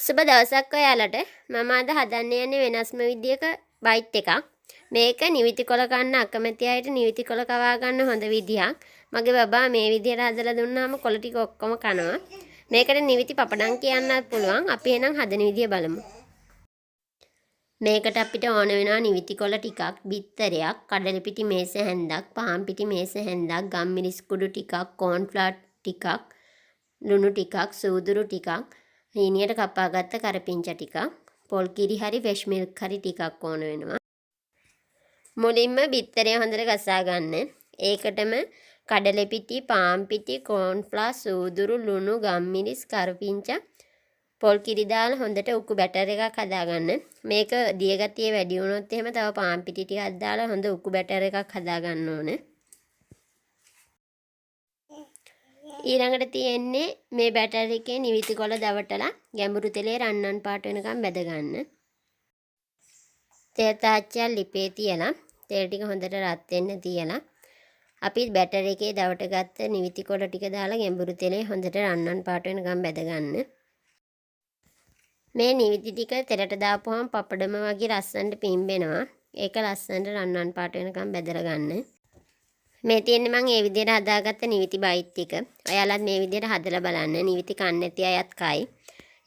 සුබ දවසක් ඔයාලට. මම අද හදන්න යන්නේ වෙනස්ම විදියක බයිට් එකක්. මේක නිවිති කොළ කන්න අකමැති අයට නිවිති කොළ කවා ගන්න හොඳ විදියක්. මගේ බබා මේ විදියට හදලා දුන්නාම කොළ ටික ඔක්කොම කනවා. මේකට නිවිති පපඩම් කියන්නත් පුළුවන්. අපි එහෙනම් හදන විදිය බලමු. මේකට අපිට ඕන වෙනවා නිවිති කොළ ටිකක්, බිත්තරයක්, කඩල පිටි මේස හැන්දක්, පාන් පිටි මේස හැන්දක්, ගම්මිරිස් කුඩු ටිකක්, කෝන්ෆ්ලවර් ටිකක්, ලුණු ටිකක්, සූදුරු ටිකක්, හීනියට කපාගත්ත කරපිංචා ටිකක්, පොල් කිරි හරි ෆ්‍රෙෂ් මිල්ක් හරි ටිකක් ඕන වෙනවා. මුලින්ම බිත්තරය හොඳට ගසා ගන්න. ඒකටම කඩල පිටි, පාන් පිටි, කෝන්ෆ්ලවර්, සූදුරු, ලුණු, ගම්මිරිස්, කරපිංචා, පොල් කිරි දාලා හොඳට උකු බැටර් එකක් හදාගන්න. මේක දිය ගතිය වැඩි වුණොත් එහෙම තව පාන් පිටි ටිකක් දාලා හොඳ උකු බැටර් එකක් හදාගන්න ඕනේ. ඊළඟට තියෙන්නේ මේ බැටර් එකේ නිවිති කොළ දවටලා ගැඹුරු තෙලේ රන්නන් පාට වෙනකම් බැද ගන්න. තෙල් තාච්චියක් ලිපේ තියලා තෙල් ටික හොඳට රත් වෙන්න තියලා අපි බැටර් එකේ දවට ගත්ත නිවිති කොළ ටික දාලා ගැඹුරු තෙලේ හොඳට රන්නන් පාට වෙනකම් බැද ගන්න. මේ නිවිති ටික තෙලට දාපුවම පපඩම වගේ ලස්සනට පිම්බෙනවා. ඒක ලස්සනට රන්නන් පාට වෙනකම් බැදලා ගන්න. මේ තියෙන්නේ මම මේ විදිහට හදාගත්ත නිවිති බයිට් එක. ඔයාලත් මේ විදිහට හදලා බලන්න. නිවිති කන්න නැති අයත් කයි.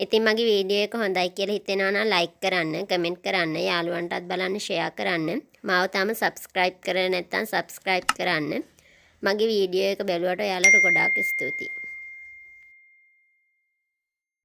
ඉතින් මගේ වීඩියෝ එක හොඳයි කියලා හිතෙනවා නම් ලයික් කරන්න, කමෙන්ට් කරන්න, යාළුවන්ටත් බලන්න ෂෙයා කරන්න. මාව තාම සබ්ස්ක්‍රයිබ් කරලා නැත්නම් සබ්ස්ක්‍රයිබ් කරන්න. මගේ වීඩියෝ එක බැලුවට ඔයාලට ගොඩාක් ස්තුතියි.